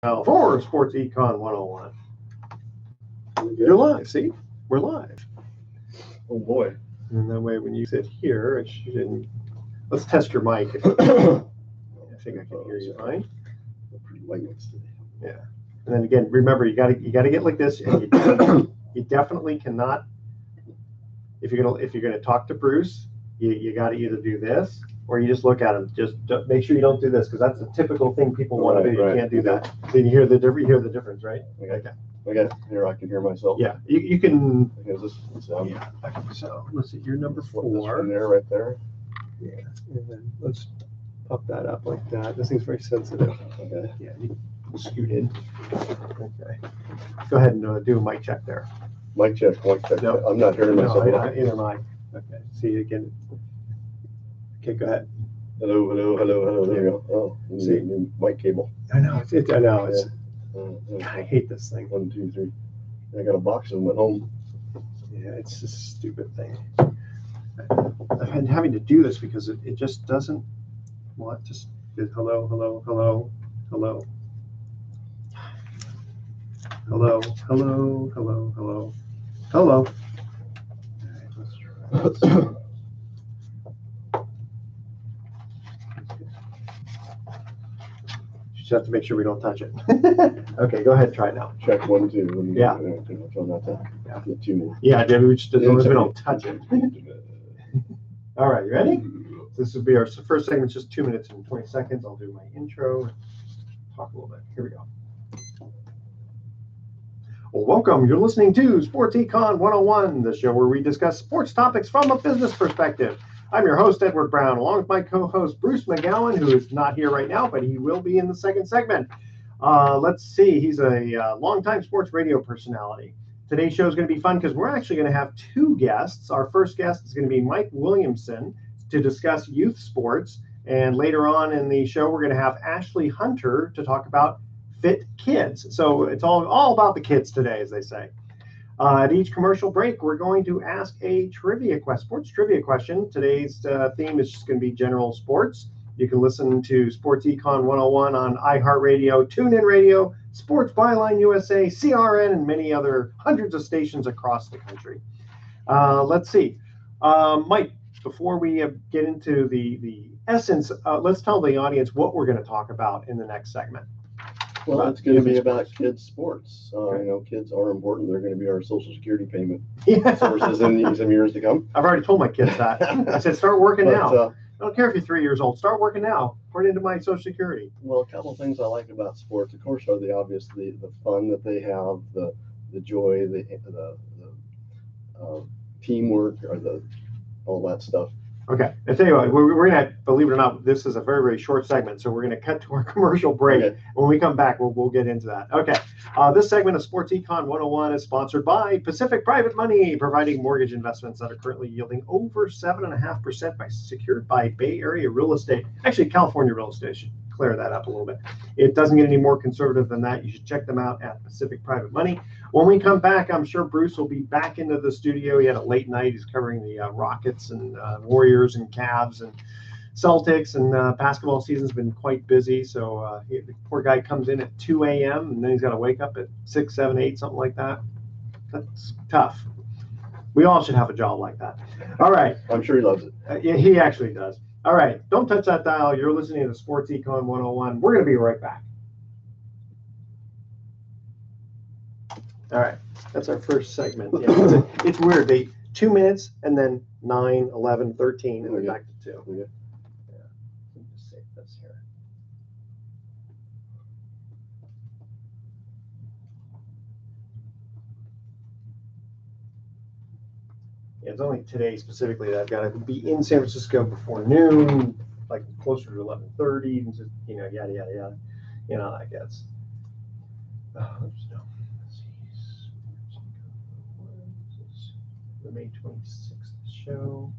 For Sports Econ 101. You're live. See, we're live. Oh boy! And that way, when you sit here, it shouldn't. Let's test your mic. I think I can hear you fine. Pretty light today. Yeah. And then again, remember, you got to get like this, and you definitely cannot. If you're gonna talk to Bruce, you got to either do this or you just look at him. Just make sure you don't do this because that's the typical thing people want to do. You can't do that. Then you hear the difference, right? Okay. Here I can hear myself. Yeah, you can. Yeah. So let's see. You're number 4. This there, right there. Yeah. And then let's pop that up like that. This thing's very sensitive. Okay. Yeah. You can scoot in. Okay. Go ahead and do a mic check there. Mic check. No. I'm not hearing myself. Neither am I. Okay. See again. Okay, go ahead. Hello. There you go. Oh, see, new mic cable. I know. I know. It's. Yeah. I hate this thing. 1, 2, 3. I got a box of them at home. Yeah, it's a stupid thing. I've been having to do this because it just doesn't want to. Hello. All right, let's try. Just have to make sure we don't touch it. Okay, go ahead and try it now. Check 1, 2. Yeah. Try not to get too many. Yeah, we just as long as we don't touch it. All right, you ready? This will be our first segment, just 2 minutes and 20 seconds. I'll do my intro and talk a little bit. Here we go. Well, welcome. You're listening to Sports Econ 101, the show where we discuss sports topics from a business perspective. I'm your host, Edward Brown, along with my co-host, Bruce McGowan, who is not here right now, but he will be in the second segment. Let's see. He's a longtime sports radio personality. Today's show is going to be fun because we're actually going to have 2 guests. Our first guest is going to be Mike Williamson to discuss youth sports. And later on in the show, we're going to have Ashley Hunter to talk about fit kids. So it's all about the kids today, as they say. At each commercial break, we're going to ask a sports trivia question. Today's theme is just going to be general sports. You can listen to Sports Econ 101 on iHeartRadio, TuneIn Radio, Sports Byline USA, CRN, and many other hundreds of stations across the country. Let's see. Mike, before we get into the essence, let's tell the audience what we're going to talk about in the next segment. Well, it's going to be about kids' sports. Kids are important. They're going to be our Social Security payment sources in some years to come. I've already told my kids that. I said, start working now. I don't care if you're 3 years old. Start working now. Put it into my Social Security. Well, a couple of things I like about sports, of course, are the obvious, the fun that they have, the joy, the teamwork, or all that stuff. Okay, I tell you what, we're going to, believe it or not, this is a very, very short segment, so we're going to cut to our commercial break. Okay. When we come back, we'll get into that. Okay, this segment of Sports Econ 101 is sponsored by Pacific Private Money, providing mortgage investments that are currently yielding over 7.5% secured by Bay Area real estate. Actually, California real estate. Should clear that up a little bit. It doesn't get any more conservative than that. You should check them out at Pacific Private Money. When we come back, I'm sure Bruce will be back into the studio. He had a late night. He's covering the Rockets and Warriors and Cavs and Celtics, and basketball season's been quite busy. So the poor guy comes in at 2 a.m. and then he's got to wake up at 6, 7, 8, something like that. That's tough. We all should have a job like that. All right. I'm sure he loves it. Yeah, he actually does. All right, don't touch that dial. You're listening to Sports Econ 101. We're going to be right back. All right, that's our first segment. Yeah, it's weird. 2 minutes and then 9, 11, 13, and then back to 2. Yeah. Let me just save this here. Yeah, it's only today specifically that I've got to be in San Francisco before noon, like closer to 11:30, and just, yada, yada, yada. You know how that gets. Let's see. The May 26th show.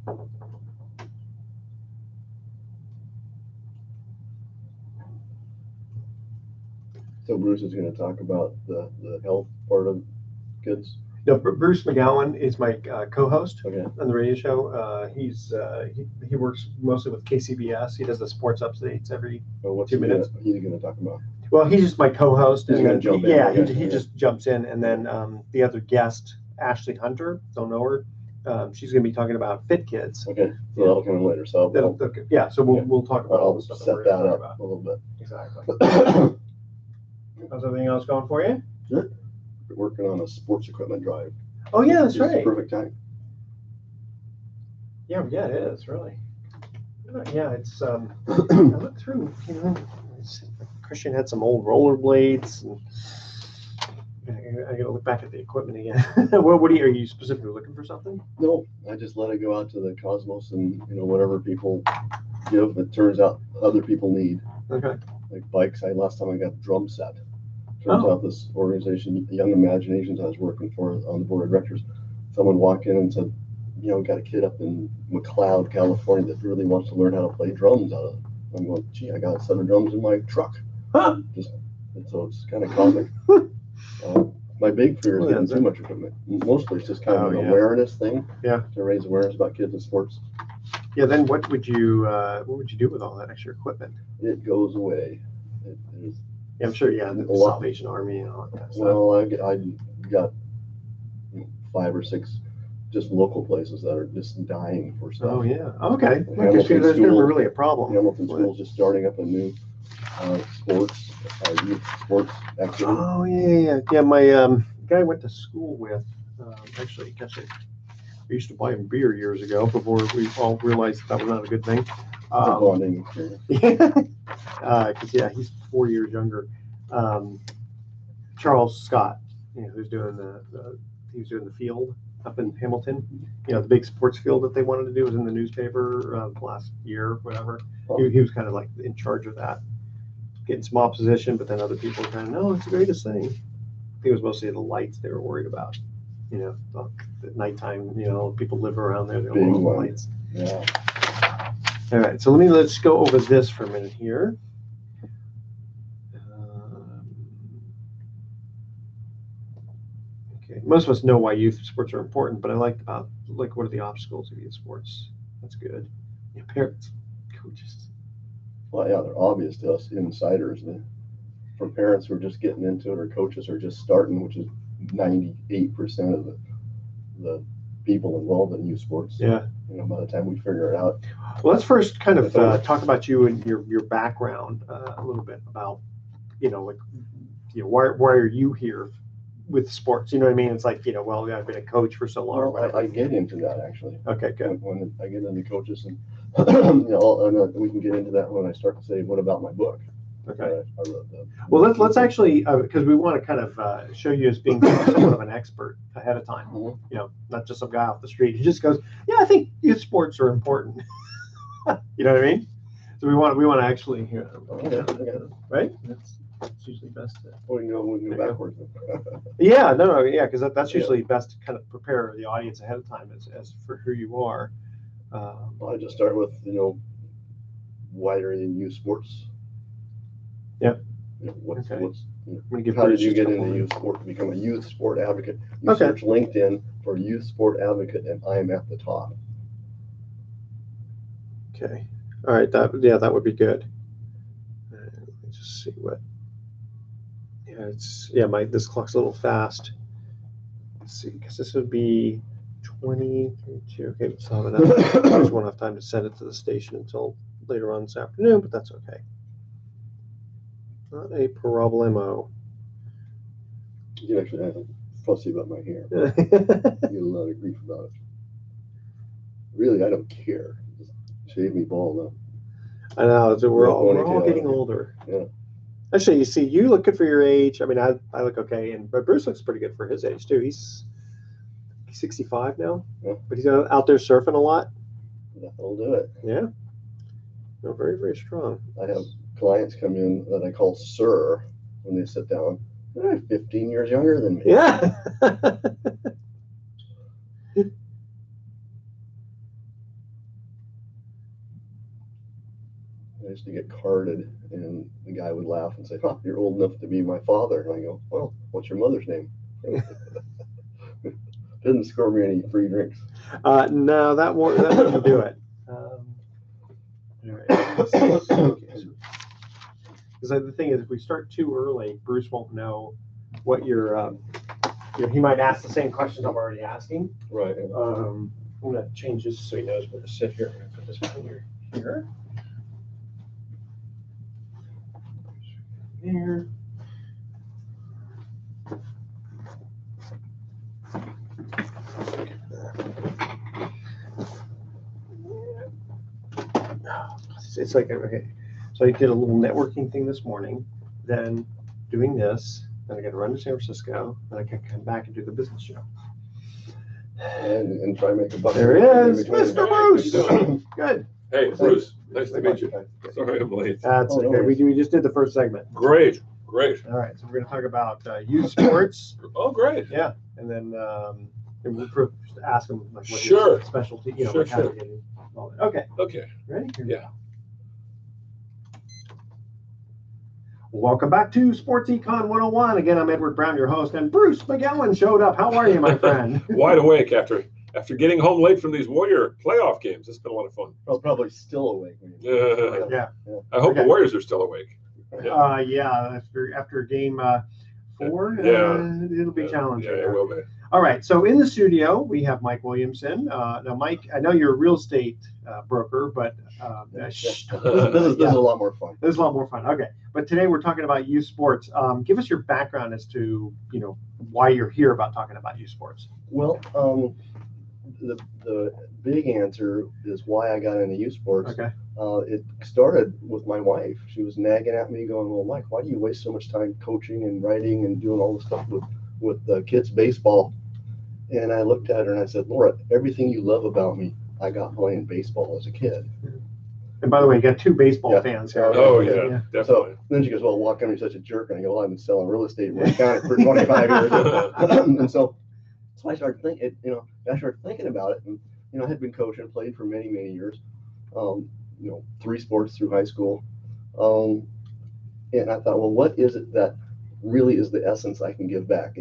So Bruce is going to talk about the health part of kids. No, Bruce McGowan is my co-host on the radio show. He works mostly with KCBS. He does the sports updates every 2 minutes. He's going to talk about? Well, he's just my co-host. He's And gonna then, jump in, yeah, okay, he yeah. just jumps in. And then the other guest, Ashley Hunter, don't know her. She's going to be talking about fit kids. Okay, so that'll come in later. So Yeah, so yeah. we'll talk about all I'll the stuff set that up a little bit. Exactly. How's everything else going for you? Good. We're working on a sports equipment drive. Oh yeah, that's It's right. Perfect time. Yeah, it is really. Yeah, it's I looked through. You know, Christian had some old rollerblades, and I got to look back at the equipment again. What are you specifically looking for something? No, I just let it go out to the cosmos, and whatever people give that turns out other people need. Okay. Like bikes, last time I got a drum set. Turns out this organization, Young Imaginations, I was working for on the board of directors, someone walked in and said, got a kid up in McLeod, California that really wants to learn how to play drums out of it. I'm going, gee, I got a set of drums in my truck. Huh. And so it's kind of comic. My big fear is getting too much equipment. Mostly it's just kind of an awareness thing. Yeah. To raise awareness about kids and sports. Yeah. Then what would you do with all that extra equipment? It goes away. Yeah, I'm sure. Yeah, the Salvation Army and all that kind of stuff. Well, I got 5 or 6 just local places that are just dying for stuff. Oh yeah. Okay. There's never really a problem. Hamilton School's just starting up a new youth sports activity. Oh yeah. My guy I went to school with actually, we used to buy him beer years ago before we all realized that was not a good thing. It's a bonding experience. Because he's 4 years younger. Charles Scott, who's doing he was doing the field up in Hamilton. The big sports field that they wanted to do was in the newspaper last year, whatever. Oh. He was kind of like in charge of that, getting some opposition, but then other people were kind of, no, it's the greatest thing. I think it was mostly the lights they were worried about. At nighttime, people live around there. They don't want the lights. Yeah. All right, so let's go over this for a minute here. Okay, most of us know why youth sports are important, but I like what are the obstacles of youth sports? That's good. Parents, coaches. Well, yeah, they're obvious to us insiders. For parents who are just getting into it, or coaches who are just starting, which is 98% of the people involved in youth sports. Yeah. By the time we figure it out. Well, let's first kind of talk about you and your background a little bit about, why are you here with sports? You know what I mean? It's like, well, I've been a coach for so long. Well, I get into that actually. Okay, good. When I get into coaches, and and we can get into that when I start to say, what about my book? Okay. Well, let's actually, because we want to kind of show you as being somewhat of an expert ahead of time. Mm-hmm. Not just some guy off the street. He just goes, yeah, I think youth sports are important. You know what I mean? So we want to actually hear. Right? That's usually best. We can go backwards. Yeah, no, because that's usually best to kind of prepare the audience ahead of time as for who you are. Well, I just start with why are you in youth sports? Yeah. How did you get into youth sport to become a youth sport advocate? You search LinkedIn for youth sport advocate, and I'm at the top. Okay. All right. That would be good. Let me just see what. This clock's a little fast. Let's see, because this would be 2032. Okay, so I just won't have time to send it to the station until later on this afternoon, but that's okay. Not a problemo. You actually have a fussy about my hair. You get a lot of grief about it. Really, I don't care. Just shave me bald up. I know. So we're all getting older. Yeah. Actually, you look good for your age. I mean, I look okay, but Bruce looks pretty good for his age too. He's 65 now, but he's out there surfing a lot. That'll do it. Yeah. No, very, very strong. I have clients come in that I call Sir when they sit down. They're 15 years younger than me. Yeah. I used to get carded, and the guy would laugh and say, "Huh, you're old enough to be my father." And I go, "Well, what's your mother's name?" Didn't score me any free drinks. No, that wouldn't do it. All right. Because the thing is, if we start too early, Bruce won't know what he might ask the same questions I'm already asking. Right. I'm going to change this so he knows where to sit here. I'm going to put this finger here. Here. It's like, okay, so I did a little networking thing this morning, then doing this, then I got to run to San Francisco, then I can come back and do the business show. And try to make a buck. There he is, Mr. Bruce. Good. Hey, Bruce, nice to meet you. Sorry I'm late. That's Oh, no okay. worries. We just did the first segment. Great. All right, so we're going to talk about youth sports. Oh, great. Yeah, and then we'll ask them like what Sure. his specialty, Sure, like how sure. to get in. Okay, Okay. ready? Here we Yeah. go. Welcome back to Sports Econ 101. Again, I'm Edward Brown, your host, and Bruce McGowan showed up. How are you, my friend? Wide awake after getting home late from these Warrior playoff games. It's been a lot of fun. I was probably still awake. Yeah. I hope Okay. the Warriors are still awake. Yeah. After game 4, Yeah. it'll be challenging. Yeah, it will be. All right. So in the studio we have Mike Williamson. Now, Mike, I know you're a real estate broker, but This is a lot more fun. This is a lot more fun. Okay, but today we're talking about youth sports. Give us your background as to why you're here about talking about youth sports. Well, the big answer is why I got into youth sports. Okay. It started with my wife. She was nagging at me, going, "Well, Mike, why do you waste so much time coaching and writing and doing all this stuff with kids baseball?" And I looked at her and I said, "Laura, everything you love about me, I got playing baseball as a kid." And by the way, you got 2 baseball fans here. Oh, Yeah. yeah, definitely. So then she goes, "Well, why come you're such a jerk?" And I go, "Well, I've been selling real estate in West County for 25 years." And so I started thinking, about it. And, I had been coaching, played for many, many years, 3 sports through high school. And I thought, well, what is it that really is the essence I can give back?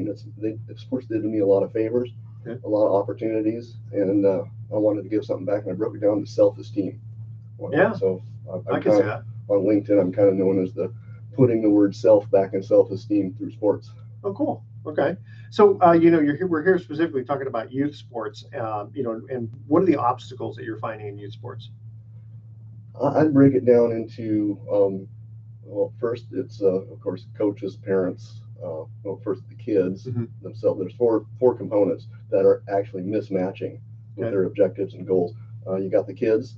Sports did me a lot of favors, a lot of opportunities, and I wanted to give something back. And I broke it down to self-esteem. Yeah. So I can see that. On LinkedIn, I'm kind of known as putting the word self back in self-esteem through sports. Oh, cool. Okay. So, we're here specifically talking about youth sports, and what are the obstacles that you're finding in youth sports? I'd break it down into, first it's, of course, coaches, parents, first the kids themselves. There's four components that are actually mismatching with their objectives and goals. You got the kids,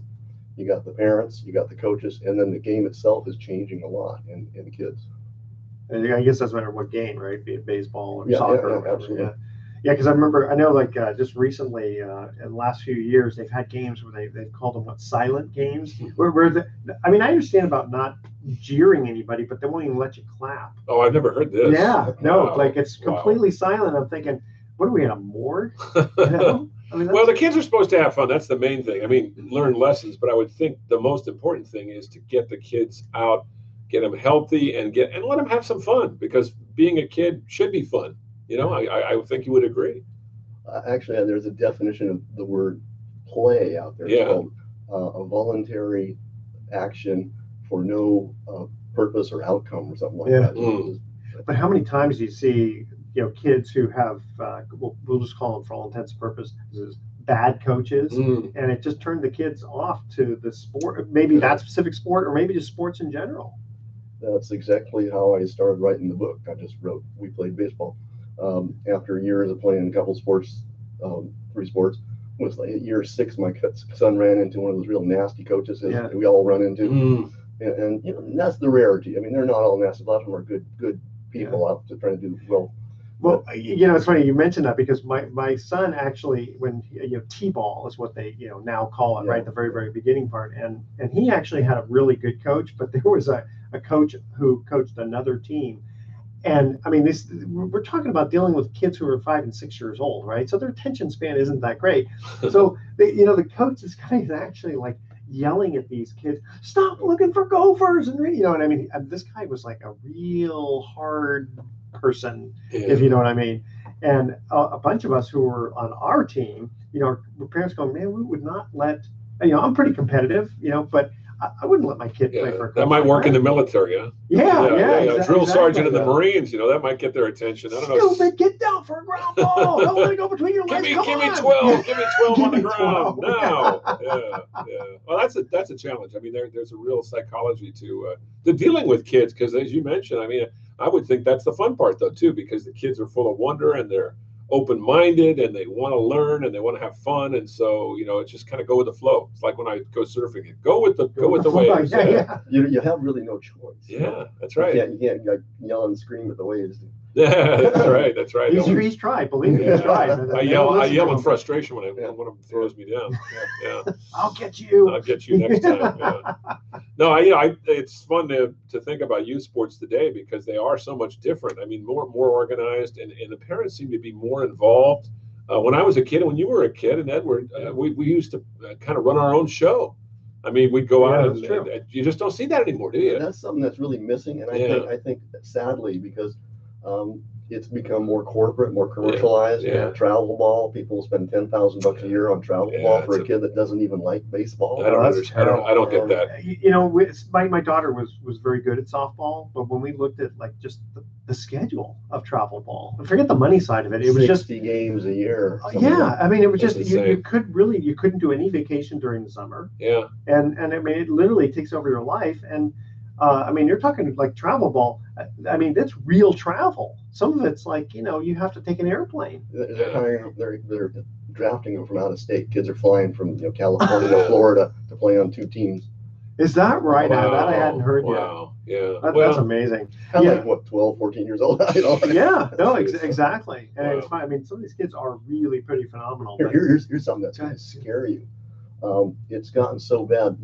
you got the parents, you got the coaches, and then the game itself is changing a lot in the kids. And I guess that's no matter what game, right? Be it baseball or Yeah, soccer. yeah, absolutely. Yeah, because I know just recently in the last few years they've had games where they've called them silent games. I understand about not jeering anybody, but they won't even let you clap. Oh, I've never heard this. Yeah, no, Wow. like it's completely silent. I'm thinking, what are we in a morgue? Well, the kids are supposed to have fun. That's the main thing. Learn lessons, but I would think the most important thing is to get the kids out, get them healthy, and let them have some fun, because being a kid should be fun. I would think you would agree. Actually, there's a definition of the word play out there. It's called a voluntary action for no purpose or outcome or something like that. But how many times do you see kids who have we'll just call them for all intents and purposes bad coaches, and it just turned the kids off to the sport, maybe that specific sport, or maybe just sports in general? That's exactly how I started writing the book. I just wrote, we played baseball. After years of playing a couple sports, 3 sports, it was like at year 6, my son ran into one of those real nasty coaches that we all run into. And that's the rarity. They're not all nasty. A lot of them are good people out to try to do well. Well, it's funny you mentioned that, because my son actually, when T-ball is what they now call it, right, the very, very beginning part, and he actually had a really good coach, but there was a coach who coached another team. And we're talking about dealing with kids who are 5 and 6 years old, right? So their attention span isn't that great. So the coach is kind of actually like yelling at these kids, "Stop looking for gophers!" And this guy was like a real hard person, if you know what I mean. And a bunch of us who were on our team, our parents going, "Man, we would not let." I'm pretty competitive, but I wouldn't let my kid play for a coach. That might like work that. in the military, huh? Yeah. Drill sergeant in the Yeah. Marines, that might get their attention. I don't know. Stupid, get down for a ground ball. Don't let it go between your legs. Give Come me on. 12. Give me 12 on the Give me ground 12. now. Yeah. Well, that's a challenge. I mean, there's a real psychology to dealing with kids because, as you mentioned, I mean, I would think that's the fun part though too, because the kids are full of wonder and they're open-minded and they want to learn and they want to have fun, and so it's just kind of go with the flow. It's like when I go surfing, go with the waves. Yeah. You have really no choice. Yeah, that's right. You can't like, yell and scream at the waves. Yeah, that's right. He's tried, believe me, he's tried. I yell in frustration when one of them throws me down. Yeah. I'll get you. I'll get you next time. Yeah. No, it's fun to think about youth sports today because they are so much different. I mean, more organized, and the parents seem to be more involved. When I was a kid, and when you were a kid, and Edward, we used to kind of run our own show. I mean, we'd go out, and you just don't see that anymore, do you? That's something that's really missing, and I think sadly because it's become more corporate, more commercialized. Yeah. Travel ball, people spend $10,000 a year on travel ball for a kid that doesn't even like baseball. I don't understand. I don't get that. My daughter was very good at softball, but when we looked at like just the schedule of travel ball, forget the money side of it. It was 60 just games a year. I mean, it was just insane. you couldn't do any vacation during the summer. Yeah. And I mean, it literally takes over your life. And I mean, you're talking like travel ball. I mean, that's real travel. Some of it's like, you have to take an airplane. They're drafting them from out of state. Kids are flying from California to Florida to play on 2 teams. Is that right? Wow. That I hadn't heard yet. Wow. Yeah. That's amazing. Like what, 12, 14 years old? Yeah. No, exactly. And it's fine. I mean, some of these kids are really pretty phenomenal. Here's something that's going to scare you. It's gotten so bad,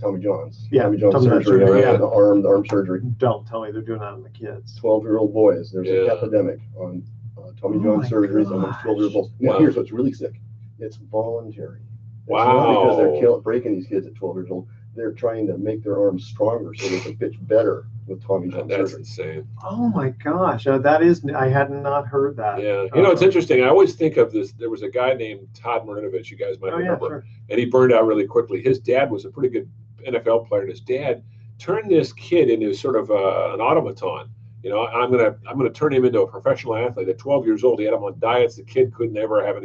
Tommy John's. Yeah, Tommy John's surgery, the arm surgery. Don't tell me they're doing that on the kids. 12-year-old boys. There's an epidemic on Tommy John's surgeries amongst 12-year-olds. Now, here's what's really sick. It's voluntary. It's not because they're breaking these kids at 12 years old. They're trying to make their arms stronger so they can pitch better with Tommy John surgery. That's insane. Oh my gosh, I had not heard that. Yeah, it's interesting. I always think of this. There was a guy named Todd Marinovich. You guys might remember, sure. And he burned out really quickly. His dad was a pretty good NFL player, and his dad turned this kid into sort of an automaton. I'm gonna turn him into a professional athlete. At 12 years old, he had him on diets. The kid could never have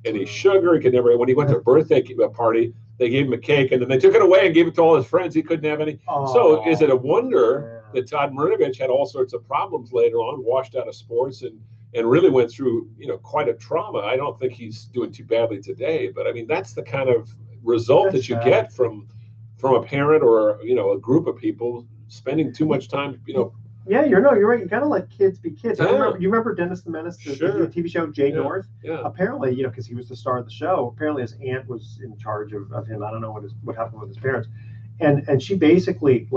any sugar. He could never. When he went to a birthday party, they gave him a cake, and then they took it away and gave it to all his friends. He couldn't have any. So is it a wonder that Todd Marinovich had all sorts of problems later on, washed out of sports, and really went through quite a trauma? I don't think he's doing too badly today, but I mean that's the kind of result that you get from a parent or a group of people spending too much time. Yeah, you're right. You gotta let kids be kids. Yeah. You remember Dennis the Menace, the TV show Jay North? Yeah. Apparently, because he was the star of the show. Apparently, his aunt was in charge of him. I don't know what happened with his parents, and she basically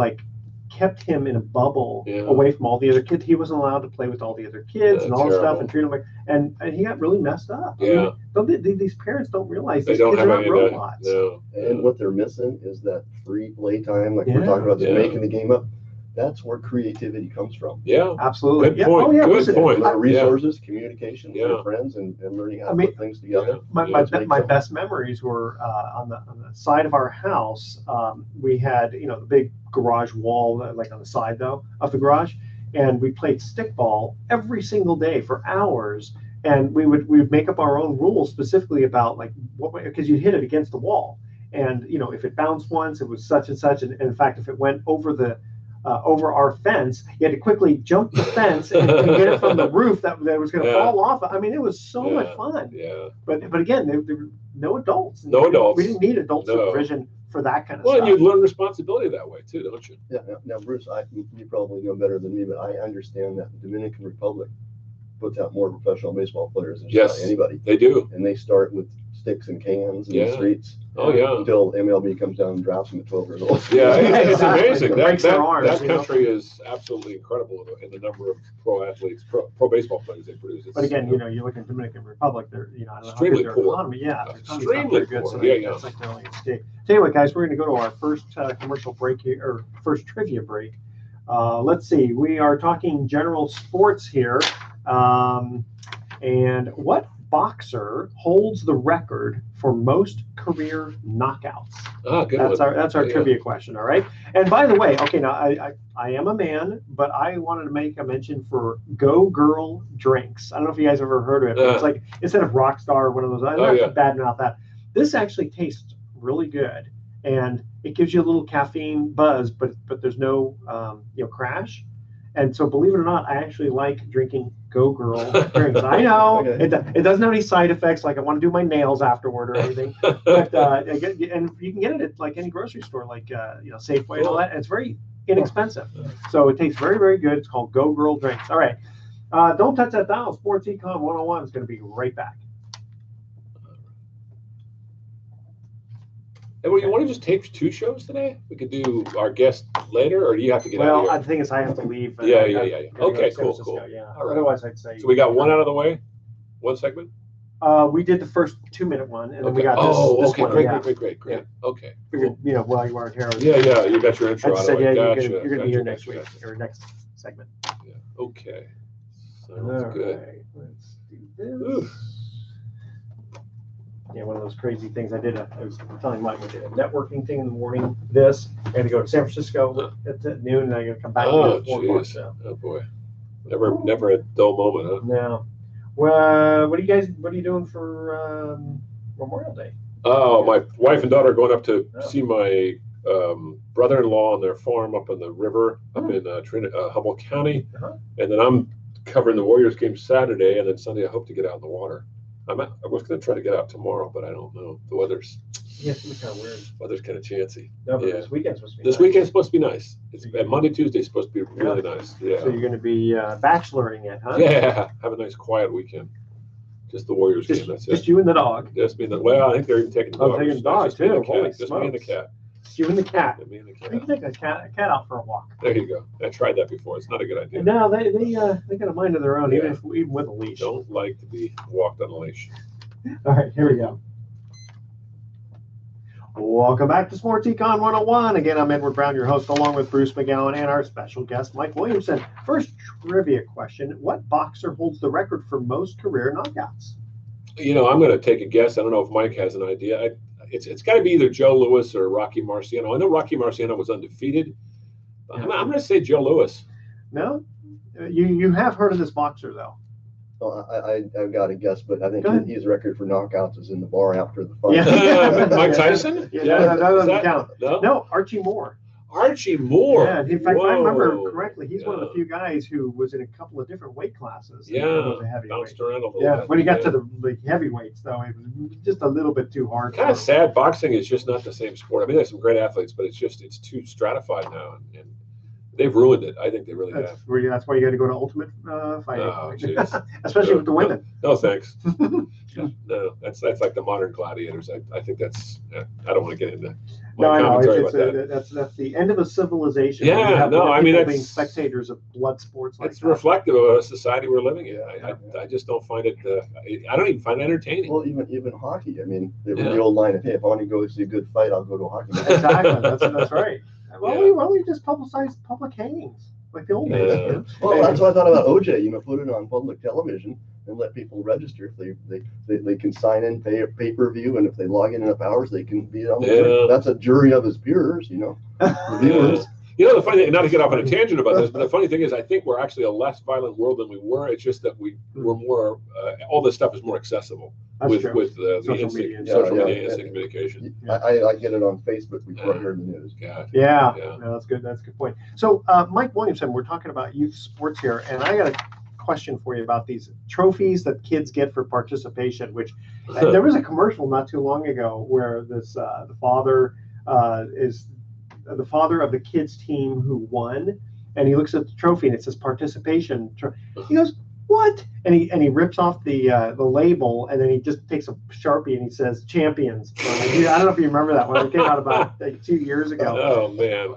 kept him in a bubble away from all the other kids. He wasn't allowed to play with all the other kids and all this stuff and treat him and he got really messed up. Yeah. I mean, these parents don't realize they these don't kids have are not any robots. No. And what they're missing is that free playtime, like we're talking about, making the game up. That's where creativity comes from. Yeah, absolutely. Good point. Good point. Resources, communication with your friends, and learning how to put things together. My best memories were on the side of our house. We had the big garage wall, like on the side though of the garage, and we played stickball every single day for hours. And we would make up our own rules specifically about because you hit it against the wall, and if it bounced once, it was such and such, and in fact, if it went over our fence, you had to quickly jump the fence and get it from the roof that was going to fall off. I mean, it was so much fun. Yeah. But again, there were no adults. No adults. We didn't need adult supervision for that kind of stuff. Well, and you learn responsibility that way too, don't you? Yeah. Now, Bruce, you probably know better than me, but I understand that the Dominican Republic puts out more professional baseball players than anybody. They do. And they start with sticks and cans in the streets. Oh yeah. Until MLB comes down and drafts them at 12 years old. Yeah, it's amazing. That arms, country is absolutely incredible in the number of pro athletes, pro baseball players they produce. But again, you look at Dominican Republic, they're I don't know extremely how poor. Their economy, extremely good. Poor. So that's like their only escape. Tell you what, guys, we're going to go to our first commercial break here, or first trivia break. Let's see. We are talking general sports here, and what boxer holds the record for most career knockouts? Ah, good That's one. our Yeah. trivia question. All right. And by the way, okay, now I am a man, but I wanted to make a mention for Go Girl drinks. I don't know if you guys ever heard of it, but it's like instead of Rockstar, one of those. I'm not bad about that. This actually tastes really good, and it gives you a little caffeine buzz, but there's no crash. And so, believe it or not, I actually like drinking Go Girl drinks. I know it doesn't have any side effects, like I want to do my nails afterward or anything. But and you can get it at like any grocery store, like Safeway and all that. And it's very inexpensive, so it tastes very, very good. It's called Go Girl drinks. All right, don't touch that dial. Sports Econ 101 is going to be right back. Hey, well, you want to just tape 2 shows today? We could do our guest later, or do you have to get out of here? Well, the thing is, I have to leave. Yeah. Okay, cool. Yeah. All right. Otherwise, I'd say. So we got one out of the way? One segment? We did the first 2-minute one, and then we got this one. Great. Yeah. Okay. Figured, while you weren't here. Yeah, you got your intro out of the way. You're going to be here next week, or next segment. Yeah. Okay. Sounds good. Right. Let's do this. Ooh. Yeah, one of those crazy things I did. I was telling Mike, we did a networking thing in the morning. I had to go to San Francisco at noon, and I got to come back. Oh, jeez. Oh boy. Never a dull moment, huh? No. Well, what are you doing for Memorial Day? Oh, my wife and daughter are going up to see my brother-in-law on their farm up on the river up in Humboldt County, and then I'm covering the Warriors game Saturday, and then Sunday I hope to get out in the water. I was going to try to get out tomorrow, but I don't know. The weather's it's kind of weird. Weather's kind of chancy. No, but this weekend's supposed to be This weekend's supposed to be nice. And Monday, Tuesday's supposed to be really nice. Yeah. So you're going to be bacheloring it, huh? Yeah. Have a nice quiet weekend. Just the Warriors game. That's it. Just you and the dog. Just me and I think they're even taking the dog. Oh, taking the dog too. Holy just me and the cat. You and the cat. Me and the cat. You can take a cat out for a walk. There you go. I tried that before. It's not a good idea. No, they got a mind of their own, even with a leash. Don't like to be walked on a leash. All right, here we go. Welcome back to Sports Econ 101. Again, I'm Edward Brown, your host, along with Bruce McGowan and our special guest, Mike Williamson. First trivia question: what boxer holds the record for most career knockouts? I'm going to take a guess. I don't know if Mike has an idea. It's got to be either Joe Louis or Rocky Marciano. I know Rocky Marciano was undefeated. I'm going to say Joe Louis. No, you have heard of this boxer though. Well, I've got a guess, but I think his record for knockouts is in the bar after the fight. Yeah. Mike Tyson? Yeah, that doesn't count. No, Archie Moore. Archie Moore. Yeah, in fact, if I remember correctly, he's one of the few guys who was in a couple of different weight classes. Yeah, bounced around a little bit. When he got to the heavyweights, though, it was just a little bit too hard. Kind of sad. Boxing is just not the same sport. I mean, there's some great athletes, but it's too stratified now, and they've ruined it. I think they really have. That's why you got to go to Ultimate Fighting. Oh, especially with the women. No, thanks. No, that's like the modern gladiators. I think that's. I don't want to get into commentary about that. That's the end of a civilization. Yeah, I mean, being spectators of blood sports. It's reflective of a society we're living in. I just don't find it. I don't even find it entertaining. Well, even hockey. I mean, the old line of, hey, if I want to go see a good fight, I'll go to a hockey match. Exactly. That's right. Why don't we just publicize public hangings like the old days? Well, that's what I thought about OJ. Put it on public television and let people register. If they can sign in, pay a pay-per-view, and if they log in enough hours, they can be on the jury. That's a jury of his peers, the viewers. The funny thing, not to get off on a tangent about this, but the funny thing is, I think we're actually a less violent world than we were. It's just that we're more, all this stuff is more accessible with the social media and instant communication. I get it on Facebook before I hear the news. Yeah. No, that's good. That's a good point. So, Mike Williamson, we're talking about youth sports here, and I got a question for you about these trophies that kids get for participation, which there was a commercial not too long ago where this the father is the father of the kids team who won, and he looks at the trophy and it says participation. He goes, "What?" And he rips off the label, and then he just takes a Sharpie and he says champions. I don't know if you remember that one. It came out about 2 years ago. Oh man.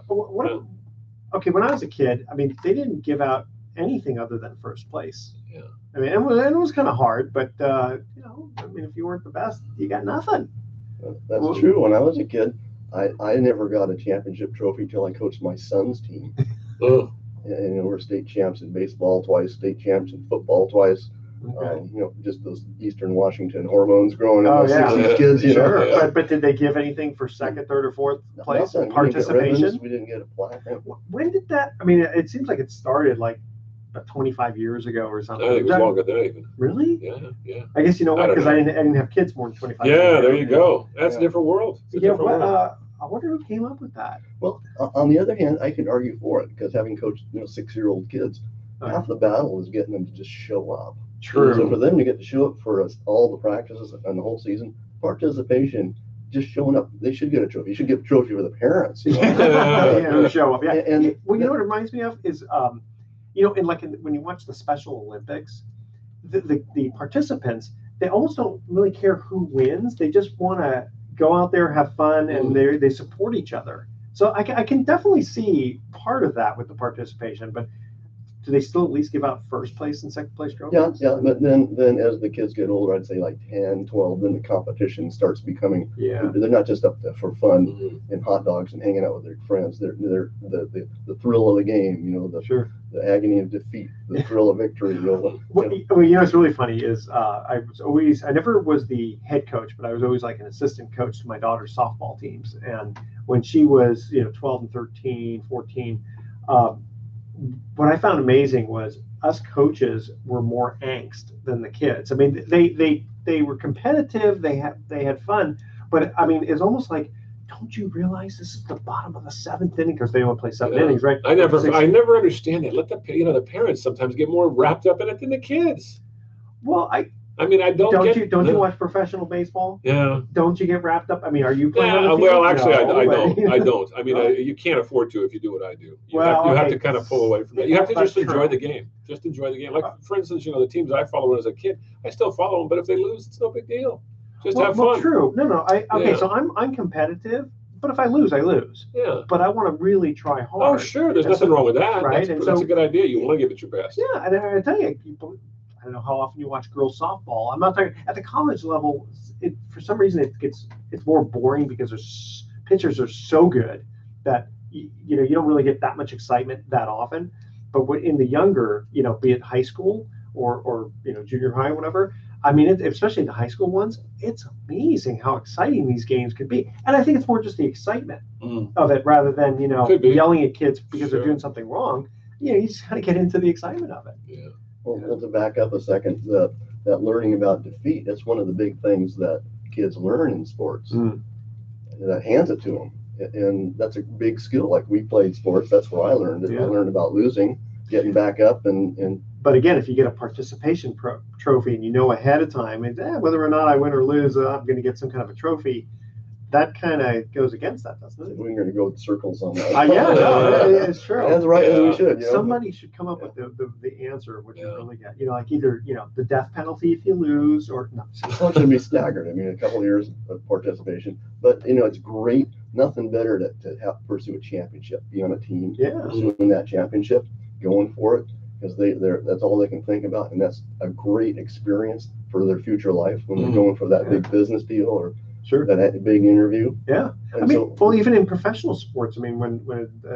Okay, when I was a kid, I mean, they didn't give out anything other than first place. Yeah. I mean, it was kind of hard, but I mean, if you weren't the best, you got nothing. That's true. When I was a kid, I never got a championship trophy till I coached my son's team. And we're state champs in baseball twice, state champs in football twice. Okay. Just those Eastern Washington hormones growing in Oh, those yeah. 60s kids, Sure. Yeah. But did they give anything for second, third, or fourth place? Nothing. Participation? We didn't get a plaque. When did that? I mean, it seems like it started like about 25 years ago or I something. think it was longer than that even. Really? Yeah. I guess you know I what? don't Because know. I didn't have kids more than 25 years Yeah, ago. there you go. That's a Yeah. different world. It's a Yeah. different world. I wonder who came up with that. Well, on the other hand, I can argue for it because having coached 6-year-old kids, half the battle is getting them to just show up. True. So for them to get to show up for us all the practices and the whole season, participation, just showing up, they should get a trophy. You should get a trophy for the parents. Yeah, show up. Yeah. And well, you know what it reminds me of is, when you watch the Special Olympics, the participants, they almost don't really care who wins. They just want to go out there, have fun, and they support each other. So I can definitely see part of that with the participation, but do they still at least give out first place and second place trophies? Yeah, but then as the kids get older, I'd say like 10, 12, then the competition starts becoming. Yeah. They're not just up there for fun Mhm. and hot dogs and hanging out with their friends. They're the thrill of the game. Sure. The agony of defeat, the thrill of victory. What's really funny is I never was the head coach, but I was always like an assistant coach to my daughter's softball teams. And when she was 12 and 13, 14, what I found amazing was us coaches were more angst than the kids. I mean, they were competitive, they had fun, but I mean, it's almost like, don't you realize this is the bottom of the seventh inning? Because they only play seven innings, right? I never understand it. Let the parents sometimes get more wrapped up in it than the kids. Well, I mean, I don't you watch professional baseball? Yeah. Don't you get wrapped up? I mean, are you playing on the field? Well, actually, No, I but- don't. I don't. I mean, you can't afford to if you do what I do. You have to kind of pull away from that. You have to That's just enjoy true. the game. Just enjoy the game. Like, for instance, the teams I followed as a kid, I still follow them, but if they lose, it's no big deal. Just have fun. Well, true. No. Yeah. So I'm competitive, but if I lose, I lose. Yeah. But I want to really try hard. Oh, sure. There's nothing wrong with that. Right, That's a good idea. You want to give it your best. Yeah, and I tell you, people, I don't know how often you watch girls softball. I'm not talking at the college level. For some reason, it's more boring because pitchers are so good that you don't really get that much excitement that often. But in the younger, be it high school or junior high, whatever. I mean, especially the high school ones, it's amazing how exciting these games could be. And I think it's more just the excitement of it rather than yelling at kids because they're doing something wrong. You just kind of get into the excitement of it. Yeah. Well, to back up a second, that learning about defeat, that's one of the big things that kids learn in sports. That hands it to them. And that's a big skill. Like, we played sports, that's where I learned it. Yeah. I learned about losing, getting back up, and But again, if you get a participation trophy and ahead of time, whether or not I win or lose, I'm going to get some kind of a trophy, that kind of goes against that, doesn't it? we're going to go in circles on that. It's true. That's right, as we Yeah. should. Somebody should come up with the answer of what you really get. Like either the death penalty if you lose, or no. Well, it should be staggered. I mean, a couple of years of participation, but it's great. Nothing better to have pursue a championship, be on a team, pursuing that championship, going for it, because that's all they can think about, and that's a great experience for their future life when they're going for that big business deal or that big interview. Yeah, and I mean, well, even in professional sports, I mean, when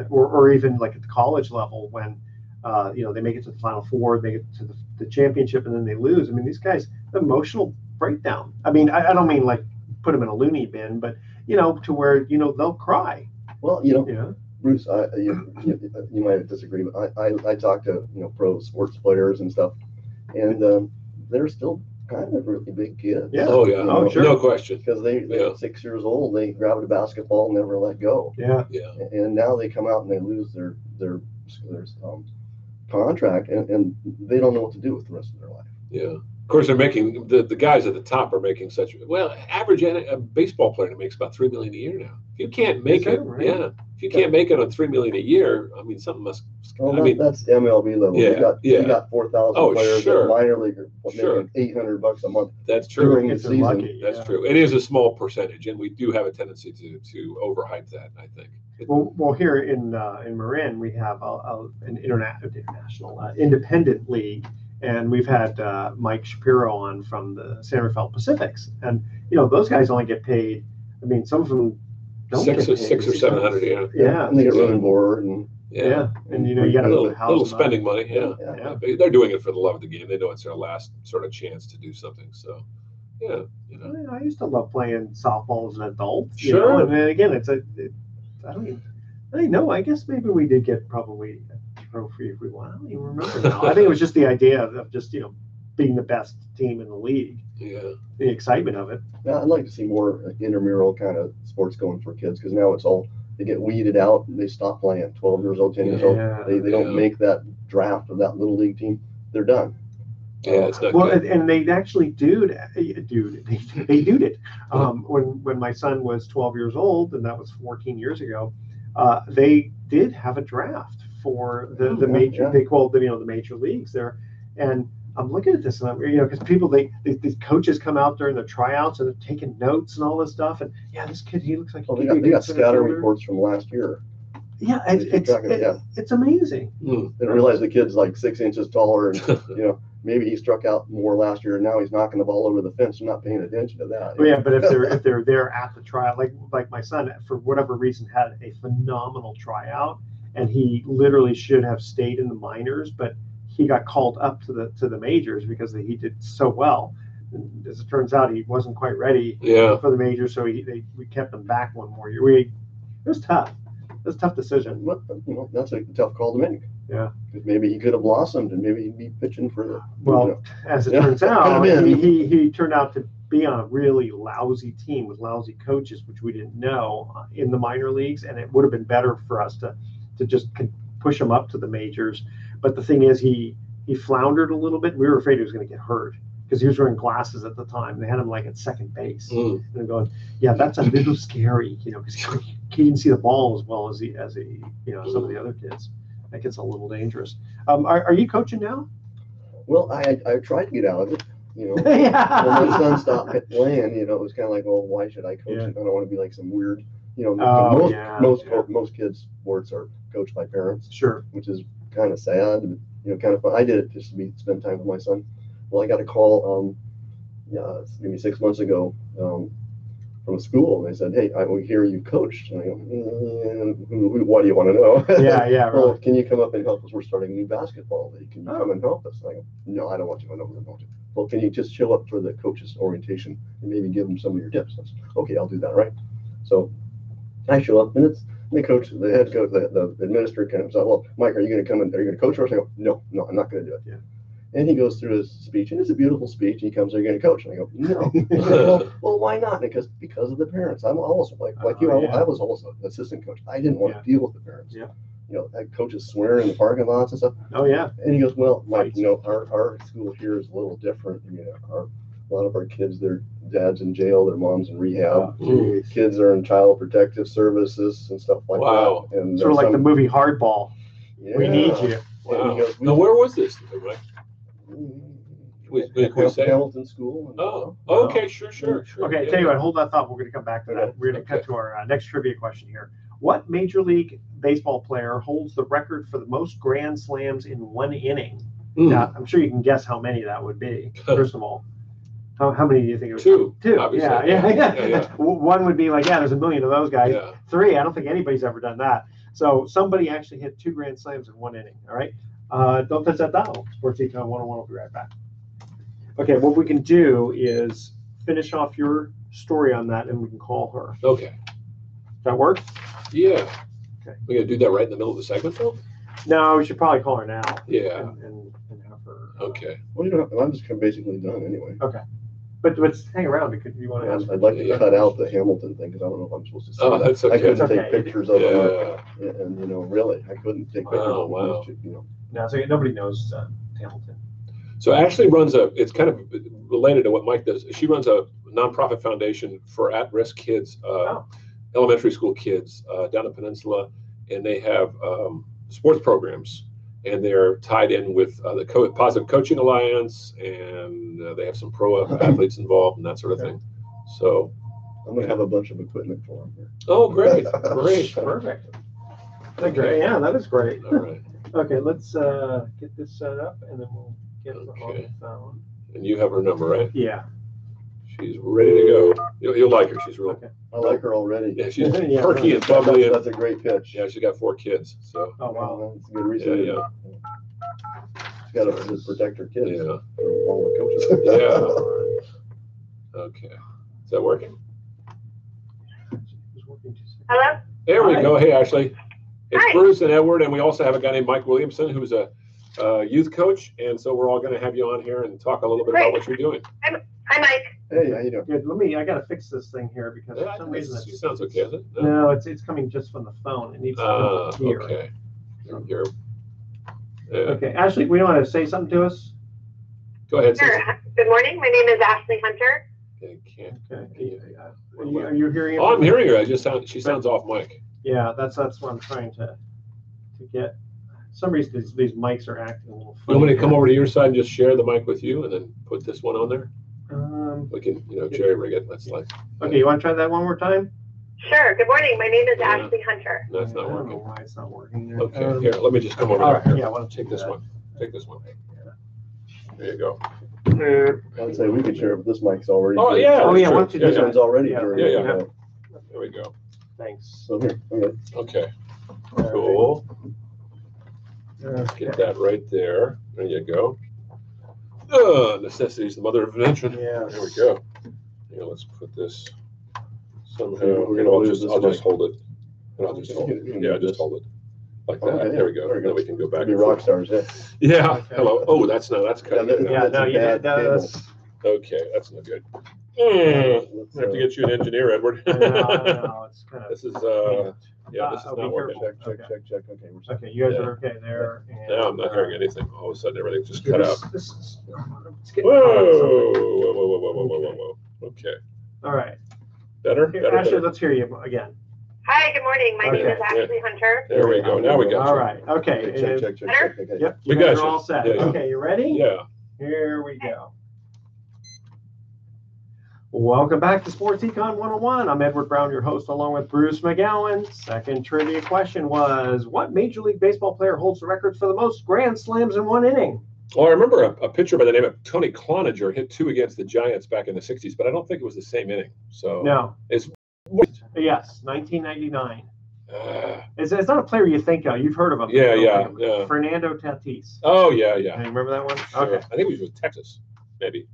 or even like at the college level, when they make it to the Final Four, they get to the championship, and then they lose. I mean, these guys, the emotional breakdown. I mean, I don't mean like put them in a loony bin, but to where they'll cry. Well, Bruce, you might disagree, but I talk to pro sports players and stuff, and they're still kind of really big kids. Yeah. Oh yeah. Sure. No question. Because they're 6 years old, they grabbed a basketball and never let go. Yeah. And now they come out and they lose their contract, and they don't know what to do with the rest of their life. Yeah. Of course, they're making the guys at the top are making average a baseball player makes about $3 million a year now. If you can't make it, right? If you can't make it on $3 million a year, I mean, something must. Well, that's MLB level. You got 4,000 players at minor league making $800 a month. That's true. During the season. Lucky, That's true. It is a small percentage, and we do have a tendency to overhype that, I think. Well, here in Marin, we have an international independent league, and we've had Mike Shapiro on from the San Rafael Pacifics, and those guys only get paid. I mean, some of them don't get paid. $600 or $700, Yeah, and they get room and board, and Yeah. And you got a to little spending money. Yeah. Yeah. They're doing it for the love of the game. They know it's their last sort of chance to do something. So, yeah, I used to love playing softball as an adult. Sure. And then again, I don't even know. I guess maybe we did get probably a trophy if we won. I don't even remember now. I think it was just the idea of just being the best team in the league. Yeah. The excitement of it. Yeah, I'd like to see more intramural kind of sports going for kids, because now it's all, they get weeded out and they stop playing. 12 years old, 10 years old. They don't make that draft of that little league team. They're done. Yeah, it's not good. And they actually they did it. When my son was 12 years old, and that was 14 years ago, they did have a draft for the major. Yeah. They called the major leagues there, and I'm looking at this, and I'm, because people, these coaches come out during the tryouts and they're taking notes and all this stuff, and this kid, he looks like they got scouting reports from last year. Yeah, it's amazing. They don't realize the kid's like 6 inches taller, and maybe he struck out more last year, and now he's knocking the ball over the fence. I'm not paying attention to that. Well, yeah, but if they're there at the tryout, like my son, for whatever reason, had a phenomenal tryout, and he literally should have stayed in the minors, but he got called up to the majors because he did so well. And as it turns out, he wasn't quite ready for the majors, so we kept him back one more year. It was tough. It was a tough decision. Well, that's a tough call to make. Yeah. Because maybe he could have blossomed, and maybe he'd be pitching for the. Well, as it turns out, he turned out to be on a really lousy team with lousy coaches, which we didn't know in the minor leagues, and it would have been better for us to just push him up to the majors. But the thing is, he floundered a little bit. We were afraid he was going to get hurt because he was wearing glasses at the time. They had him like at second base, and I'm going, that's a little scary, because he didn't see the ball as well as some of the other kids. That gets a little dangerous. Are you coaching now? Well, I tried to get out of it. When my son stopped playing, it was kind of like, well, why should I coach? I don't want to be like some weird, most kids' sports are coached by parents. Sure. Which is kind of sad and kind of fun. I did it just to spend time with my son. Well, I got a call maybe 6 months ago from school, and they said, "Hey, we hear you coached." And I go, "What do you want to know?" Yeah. Well, really. Can you come up and help us? We're starting a new basketball league. Can you come and help us? And I go, "No, I don't want to. I don't want to." Well, can you just show up for the coach's orientation and maybe give them some of your tips? I said, "Okay, I'll do that." Right. So I show up, and it's the coach, the head coach, the administrator comes out. Well, Mike, are you going to come in? Are you going to coach for us? I go, no, I'm not going to do it. Yeah. And he goes through his speech, and it's a beautiful speech. And he comes, "Are you going to coach?" And I go, "No." Well, why not? Because of the parents. I'm also like you. I was also an assistant coach. I didn't want to deal with the parents. Yeah. That coaches swearing in the parking lots and stuff. Oh yeah. And he goes, "Well, Mike, our school here is a little different. A lot of our kids, their dad's in jail, their mom's in rehab. Kids are in child protective services and stuff like that. And sort of like the movie Hardball. Yeah. We need you." Wow. He goes, now, where was this, Mike? Hamilton School. Okay, sure. Okay, tell you what, hold that thought. We're going to come back to that. We're going to cut to our next trivia question here. What Major League Baseball player holds the record for the most grand slams in one inning? Now, I'm sure you can guess how many that would be, first of all. How many do you think it was? Two. Obviously. Yeah. One would be like, there's a million of those guys. Yeah. 3, I don't think anybody's ever done that. So somebody actually hit 2 grand slams in one inning. All right. Don't touch that dial. Sports Econ 101 will be right back. Okay, what we can do is finish off your story on that, and we can call her. Okay. That work? Yeah. Okay. We gotta do that right in the middle of the segment, though? No, we should probably call her now. Yeah. And have her. Okay. Well, I'm just basically done anyway. Okay. But hang around because you want to ask. I'd like to cut out the Hamilton thing because I don't know if I'm supposed to say that. That's okay. I couldn't take pictures of them, and really, I couldn't take pictures of them. Wow. No, so nobody knows Hamilton. So Ashley it's kind of related to what Mike does. She runs a nonprofit foundation for at-risk kids, elementary school kids down the peninsula, and they have sports programs, and they're tied in with the Positive Coaching Alliance, and they have some pro athletes involved and that sort of thing. So I'm going to have a bunch of equipment for them here. Oh, great. Perfect. Okay. Yeah, that is great. All right. Okay, let's get this set up, and then we'll get her on the phone. And you have her number, right? Yeah. She's ready to go. You'll like her. She's real. Okay. I like her already. Yeah, she's Yeah, perky and That's, bubbly. that's a great pitch. Yeah, she's got 4 kids. So Oh wow. That's a good reason. Yeah, She's got to protect her kids. yeah, From all the coaches. yeah. Okay, is that working? Hello? There we Hi. go. Hey, Ashley. It's Hi. Bruce and Edward, and we also have a guy named Mike Williamson, who's a youth coach, and so we're all going to have you on here and talk a little bit about what you're doing. Hi, Mike. Hey, how you doing? Good. I got to fix this thing here because for some reason It sounds okay, is it? no, it's coming just from the phone. It needs to come from here. Okay. You're, Okay, Ashley, we want to say something to us? go ahead. Sure. Good morning. My name is Ashley Hunter. Okay, can't. Okay. Are you hearing? Oh, I'm hearing her. She sounds off mic. Yeah, that's what I'm trying to get. For some reason these mics are acting a little You funny. want me to come over to your side and just share the mic with you, and then put this one on there? We can, jerry rig it. That's like. Okay, you want to try that one more time? Sure. Good morning. My name is Yeah. Ashley Hunter. No, it's not I don't know working. why it's not working. There. Okay, here. Let me just come over. All there. right. Yeah. Why don't you Take do this that? one. Take this one. There you go. I'd say we could share, but this mic's already. Oh, yeah. Oh, yeah, Sure. why don't you do This that? one's already Yeah. dirty. Yeah, yeah. so- There we go. Thanks. So here, okay. Okay. All right. Cool. Okay. Get that right there. There you go. Necessity is the mother of invention. Yeah. There we go. Yeah, let's put this somehow. We're gonna I'll lose just, this I'll just mic. hold it. And I'll just hold it. You can Yeah, do just this. hold it. Like Okay, that. yeah. There we go. Very Then good. we can go back Be and rock forth. stars, yeah. Yeah. Okay. Hello. Oh, that's cutting it. Yeah. That's No, a you bad no, cable. that's. Okay, that's no good. Let's, I have to get you an engineer, Edward. I know. It's kind of. This is this is I'll be not working. check. Okay, we're set. Okay, you guys Yeah. are okay there. And, Now I'm not hearing anything. All of a sudden, everything just yeah, cut out. this is- it's getting Whoa, hot or whoa, something. whoa, whoa, whoa, whoa, whoa, whoa, whoa. Okay. All right. Better? Here, Better, Ashley, better. let's hear you again. Hi. Good morning. My name Okay. is Ashley Hunter. There we go. Now we got you. All right. Okay. Okay, check. Okay. Yep. We You guys got are you. all set. Yeah, yeah. Okay, you ready? Yeah. Here we go. Welcome back to Sports Econ 101. I'm Edward Brown, your host, along with Bruce McGowan. Second trivia question was, what Major League Baseball player holds the record for the most grand slams in one inning? Well, I remember a pitcher by the name of Tony Cloninger hit 2 against the Giants back in the 60s, but I don't think it was the same inning. So No. It's Yes, 1999. uh, It's not a player you think of. You've heard of him. Yeah, You yeah, don't think of him. yeah. Fernando Tatis. oh yeah, You yeah. remember that one? Sure. Okay. I think he was with Texas, maybe.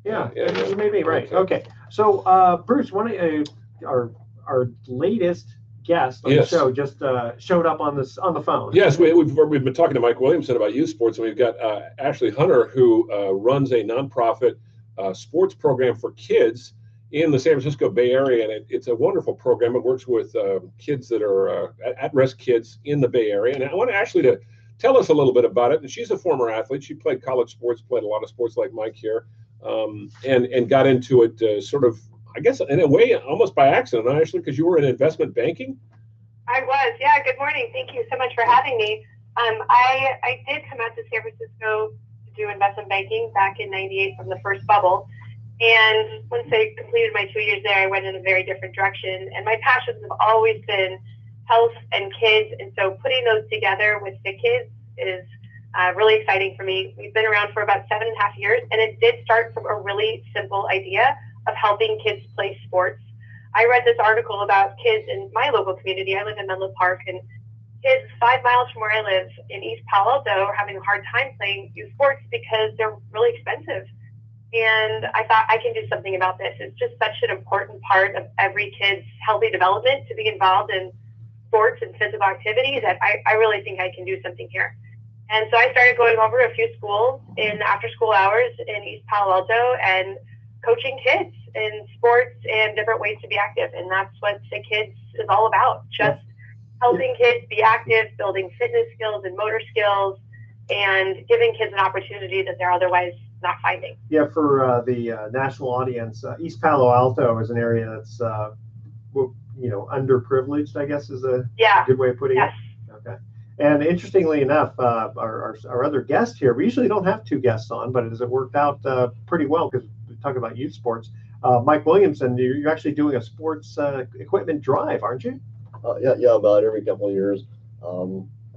Yeah, Yeah, yeah. you may be right. Okay. Okay. So, Bruce, our latest guest on Yes. the show just showed up on the phone. Yes, we've been talking to Mike Williamson about youth sports, and we've got Ashley Hunter, who runs a nonprofit sports program for kids in the San Francisco Bay Area, and it's a wonderful program. It works with kids that are at-risk kids in the Bay Area, and I want Ashley to tell us a little bit about it. And she's a former athlete. She played college sports, played a lot of sports like Mike here, and got into it sort of, I guess, in a way, almost by accident, Ashley, because you were in investment banking. I was. Yeah. Good morning. Thank you so much for having me. I did come out to San Francisco to do investment banking back in '98 from the first bubble. And once I completed my 2 years there, I went in a very different direction. And my passions have always been health and kids. And so putting those together with the kids is really exciting for me. We've been around for about 7.5 years, and it did start from a really simple idea of helping kids play sports. I read this article about kids in my local community. I live in Menlo Park, and kids 5 miles from where I live in East Palo Alto are having a hard time playing youth sports because they're really expensive. And I thought I can do something about this. It's just such an important part of every kid's healthy development to be involved in sports and physical activity that I really think I can do something here. And so I started going over to a few schools in after school hours in East Palo Alto and coaching kids in sports and different ways to be active. And that's what the kids is all about. Just helping kids be active, building fitness skills and motor skills, and giving kids an opportunity that they're otherwise not finding. Yeah, for the national audience, East Palo Alto is an area that's underprivileged, I guess is a good way of putting Yes. it. Okay. And interestingly enough, our other guest here, we usually don't have 2 guests on, but it worked out pretty well because we talk about youth sports. Mike Williamson, you're actually doing a sports equipment drive, aren't you? Yeah, about every couple of years.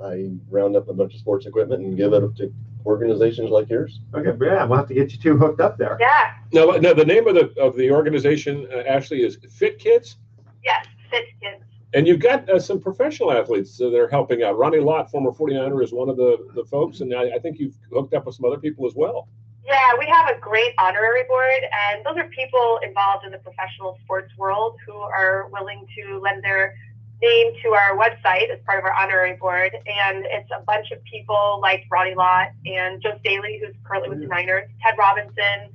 I round up a bunch of sports equipment and give it to organizations like yours. Okay, yeah, we'll have to get you two hooked up there. Yeah. No, the name of the organization, Ashley, is Fit Kids? Yes, Fit Kids. And you've got some professional athletes that are helping out. Ronnie Lott, former 49er, is one of the folks, and I think you've hooked up with some other people as well. Yeah, we have a great honorary board, and those are people involved in the professional sports world who are willing to lend their name to our website as part of our honorary board. And it's a bunch of people like Ronnie Lott and Joe Staley, who's currently with the Niners, Ted Robinson,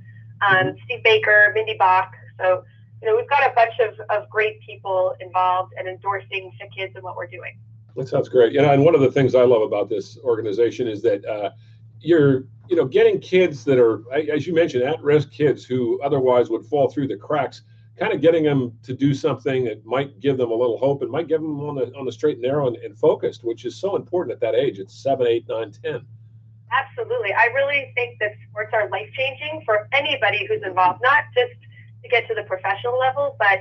Steve Baker, Mindy Bach. So, we've got a bunch of great people involved and endorsing Fit Kids and what we're doing. That sounds great. And one of the things I love about this organization is that you're getting kids that are, as you mentioned, at-risk kids who otherwise would fall through the cracks, kind of getting them to do something that might give them a little hope and might give them on the straight and narrow and focused, which is so important at that age. It's 7, 8, 9, 10. Absolutely. I really think that sports are life-changing for anybody who's involved, not just to get to the professional level, but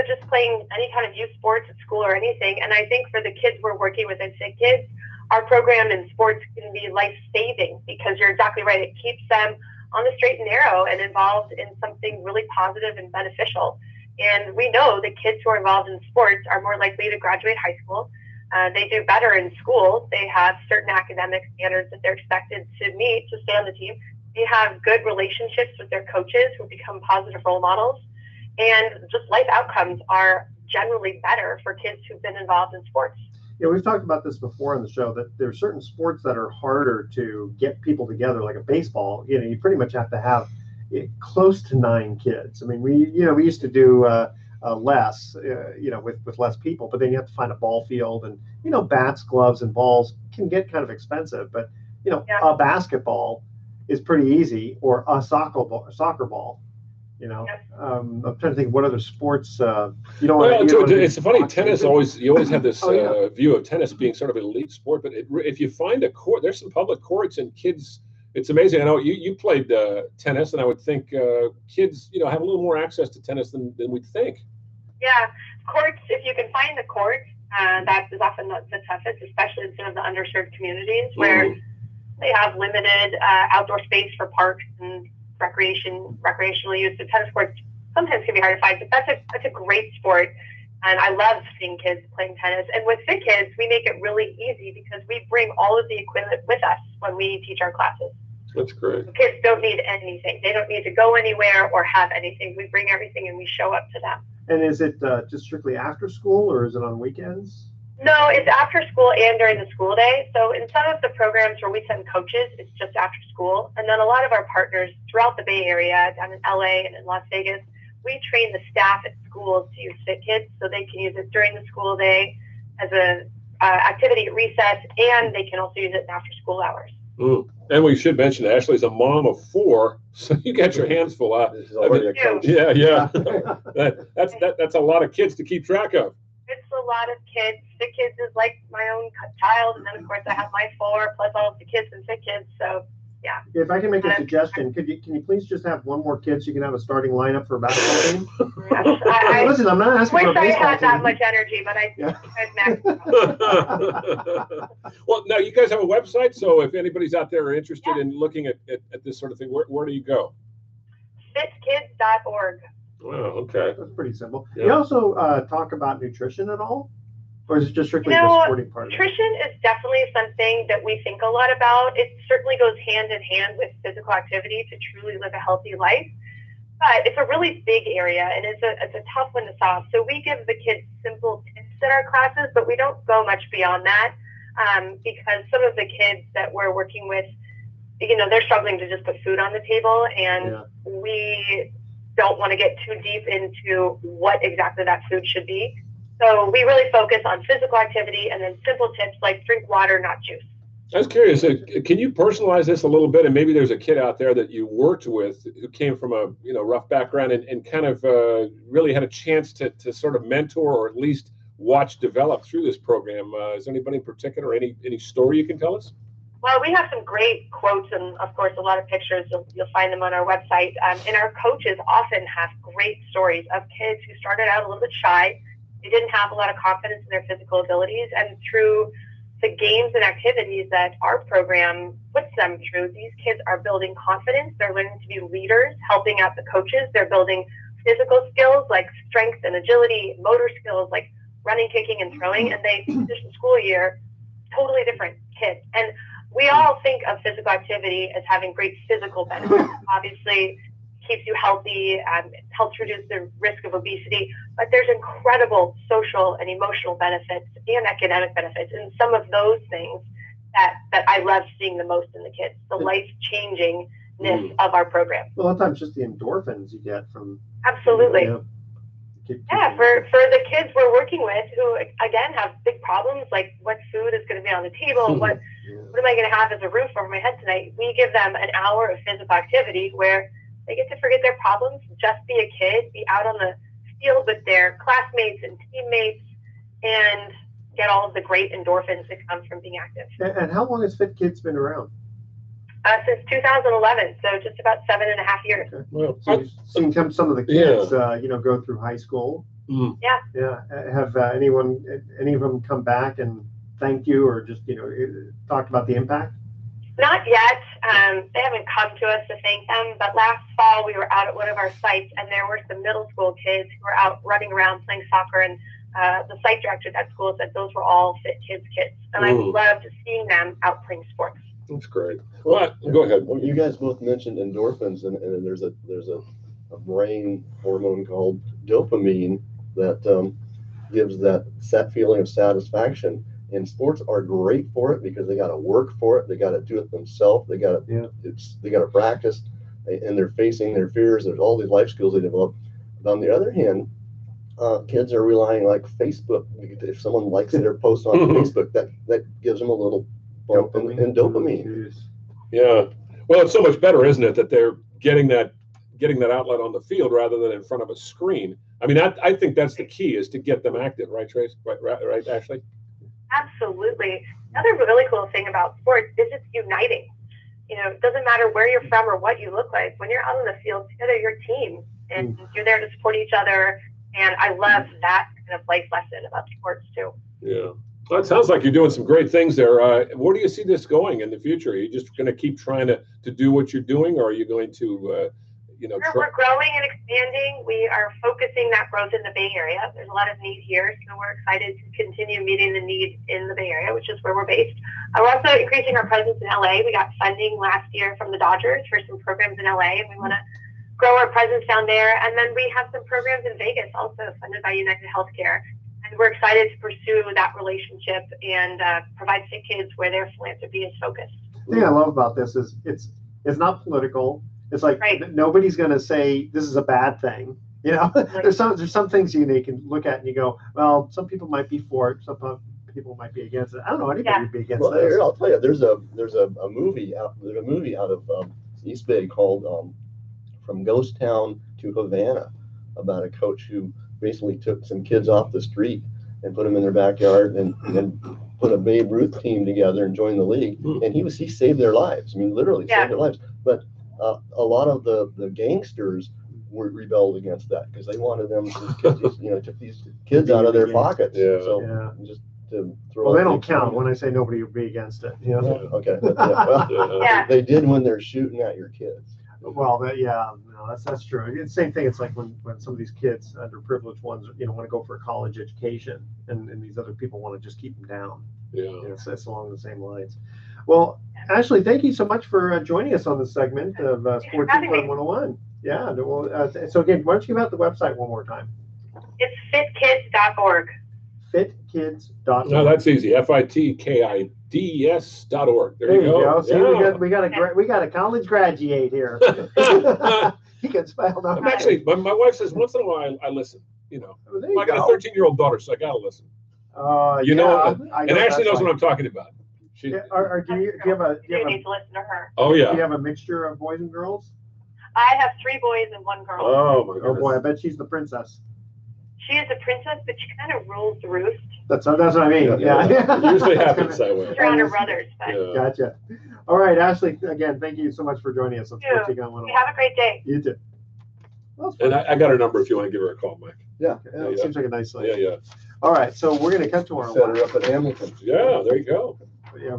just playing any kind of youth sports at school or anything. And I think for the kids we're working with in Fit Kids, our program in sports can be life-saving because you're exactly right. It keeps them on the straight and narrow and involved in something really positive and beneficial. And we know that kids who are involved in sports are more likely to graduate high school. They do better in school. They have certain academic standards that they're expected to meet to stay on the team. They have good relationships with their coaches who become positive role models. And just life outcomes are generally better for kids who've been involved in sports. Yeah, we've talked about this before on the show, that there are certain sports that are harder to get people together, like a baseball. You pretty much have to have close to 9 kids. I mean, we used to do less, with less people, but then you have to find a ball field, and bats, gloves, and balls can get kind of expensive. But a basketball is pretty easy, or a soccer ball. I'm trying to think what other sports you don't want to. It's funny. Tennis you always have this view of tennis being sort of an elite sport, but if you find a court, there's some public courts, and kids. It's amazing. I know you played tennis, and I would think kids have a little more access to tennis than we'd think. Yeah, courts. If you can find the court, that is often the toughest, especially in some of the underserved communities where they have limited outdoor space for parks and recreational use. So tennis courts sometimes can be hard to find, but that's a great sport, and I love seeing kids playing tennis. And with Fit Kids, we make it really easy because we bring all of the equipment with us when we teach our classes. That's great. The kids don't need anything. They don't need to go anywhere or have anything. We bring everything and we show up to them. And is it just strictly after school, or is it on weekends? No, it's after school and during the school day. So in some of the programs where we send coaches, it's just after school. And then a lot of our partners throughout the Bay Area, down in LA and in Las Vegas, we train the staff at schools to use Fit Kids so they can use it during the school day as an activity at recess, and they can also use it in after school hours. And we should mention Ashley's a mom of 4, so you got your hands full. She's already a coach. Yeah. That's a lot of kids to keep track of. It's a lot of kids. Fit Kids is like my own child, and then of course I have my 4 plus all of the kids in Fit Kids. So yeah. If I can make a suggestion, can you please just have one more kid so you can have a starting lineup for a basketball team? Listen, I'm not asking for a baseball team. Wish I had that much energy, but I'd Well, now you guys have a website, so if anybody's out there interested in looking at this sort of thing, where do you go? Fitkids.org. Wow, okay. That's pretty simple. Yeah. You also talk about nutrition at all? Or is it just strictly the sporting part of it? Nutrition is definitely something that we think a lot about. It certainly goes hand in hand with physical activity to truly live a healthy life. But it's a really big area, and it's a tough one to solve. So we give the kids simple tips in our classes, but we don't go much beyond that because some of the kids that we're working with, they're struggling to just put food on the table, and we don't want to get too deep into what exactly that food should be. So we really focus on physical activity and then simple tips like drink water, not juice. I was curious, can you personalize this a little bit? And maybe there's a kid out there that you worked with who came from a rough background and kind of really had a chance to sort of mentor or at least watch develop through this program. Is there anybody in particular, any story you can tell us? Well, we have some great quotes and, of course, a lot of pictures. You'll find them on our website. And our coaches often have great stories of kids who started out a little bit shy. They didn't have a lot of confidence in their physical abilities. And through the games and activities that our program puts them through, these kids are building confidence. They're learning to be leaders, helping out the coaches. They're building physical skills like strength and agility, motor skills like running, kicking, and throwing. And they finish the school year totally different kids. And we all think of physical activity as having great physical benefits. Obviously, keeps you healthy, helps reduce the risk of obesity, but there's incredible social and emotional benefits and academic benefits. And some of those things that I love seeing the most in the kids, the life-changingness of our program. Well, a lot of times just the endorphins you get from. Absolutely. Yeah, for the kids we're working with who, again, have big problems like what food is going to be on the table, what am I going to have as a roof over my head tonight? We give them an hour of physical activity where they get to forget their problems, just be a kid, be out on the field with their classmates and teammates, and get all of the great endorphins that come from being active. And how long has Fit Kids been around? Since 2011, so just about 7.5 years. Okay. Well, So you've seen some of the kids, go through high school. Yeah. Yeah. Have any of them come back and thanked you, or just talked about the impact? Not yet. They haven't come to us to thank them, but last fall we were out at one of our sites and there were some middle school kids who were out running around playing soccer, and the site director at that school said those were all Fit Kids kids. And I loved seeing them out playing sports. That's great. Well, go ahead. Well, you guys both mentioned endorphins, and there's a brain hormone called dopamine that gives that feeling of satisfaction. And sports are great for it because they got to work for it. They got to do it themselves. They got to practice, and they're facing their fears. There's all these life skills they develop. But on the other hand, kids are relying like Facebook. If someone likes their post on Facebook, that gives them a little bump in dopamine. Yeah. Well, it's so much better, isn't it, that they're getting that outlet on the field rather than in front of a screen. I mean, I think that's the key, is to get them active, right, Trace? Right, Ashley? Absolutely. Another really cool thing about sports is it's uniting. It doesn't matter where you're from or what you look like. When you're out on the field together, you're a team, and you're there to support each other. And I love that kind of life lesson about sports too. Yeah. Well, it sounds like you're doing some great things there. Where do you see this going in the future? Are you just going to keep trying to do what you're doing, or are you going to We're growing and expanding. We are focusing that growth in the Bay Area. There's a lot of need here, so we're excited to continue meeting the need in the Bay Area, which is where we're based. We're also increasing our presence in LA. We got funding last year from the Dodgers for some programs in LA, and we want to grow our presence down there. And then we have some programs in Vegas also funded by United Healthcare. And we're excited to pursue that relationship and provide Fit Kids where their philanthropy is focused. The thing I love about this is it's not political. It's like nobody's going to say this is a bad thing. There's some things you can look at and you go, well, some people might be for it, some people might be against it. I don't know anybody would be against it. Well, I'll tell you, there's a movie out of East Bay called From Ghost Town to Havana, about a coach who basically took some kids off the street and put them in their backyard and put a Babe Ruth team together and joined the league. And he saved their lives. I mean, literally saved their lives. But a lot of the gangsters rebelled against that because they wanted them to took these kids out of their pockets. Just to throw. Well, they don't count when I say nobody would be against it. Okay. They did when they're shooting at your kids. Well, that's true. It's the same thing. It's like when some of these kids, underprivileged ones, want to go for a college education, and these other people want to just keep them down. It's along the same lines. Well, Ashley, thank you so much for joining us on this segment of Sports Econ 101. Yeah. Well, so again, why don't you give out the website one more time? It's fitkids.org. Fitkids.org. No, that's easy. FITKIDS.org. There you go. See, we got a college graduate here. He can spell. I'm actually, my wife says once in a while I listen. I got a 13-year-old daughter, so I gotta listen. And Ashley knows what I'm talking about. Do you have a? You need to listen to her. Oh yeah. Do you have a mixture of boys and girls? I have 3 boys and 1 girl. Oh my goodness. Oh boy, I bet she's the princess. She is a princess, but she kind of rules the roost. That's what I mean. Yeah. It usually happens that way. She's around her brothers. But... Gotcha. All right, Ashley. Again, thank you so much for joining us on Sports Econ 101. Have a great day. You too. And I got her number if you want to give her a call, Mike. Yeah. It seems like a nice lady. Yeah. All right, so we're going to cut to our Set her up at Hamilton. Yeah, there you go. Yeah,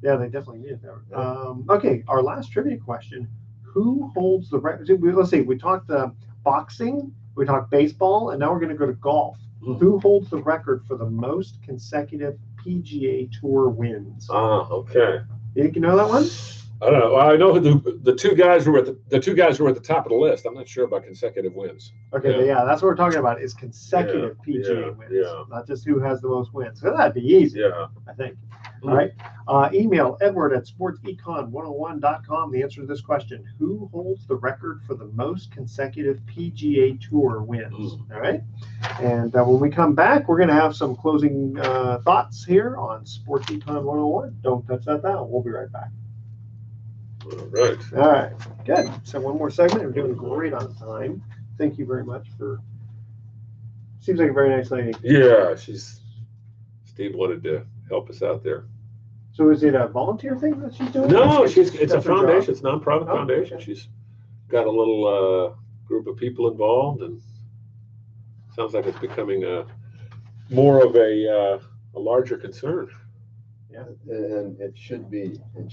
Yeah, they definitely need that. Yeah. Okay, our last trivia question: who holds the record? Let's see. We talked boxing, we talked baseball, and now we're going to go to golf. Who holds the record for the most consecutive PGA Tour wins? Okay. You know that one? I don't know. Well, I know the two guys who were at the two guys who were at the top of the list. I'm not sure about consecutive wins. Okay, yeah, that's what we're talking about. Is consecutive PGA wins, not just who has the most wins. So that'd be easy. Yeah, I think. All right. Email edward@sportsecon101.com. The answer to this question: who holds the record for the most consecutive PGA Tour wins? All right. And when we come back, we're going to have some closing thoughts here on Sports Econ 101. Don't touch that dial. We'll be right back. All right. All right. Good. So one more segment. We're doing great on time. Thank you very much for. Seems like a very nice lady. Yeah, Steve wanted to help us out there. So is it a volunteer thing that she's doing? No, it's a foundation. Job? It's a nonprofit foundation. Okay. She's got a little group of people involved, and sounds like it's becoming more of a larger concern. Yeah, and it should be. Oh,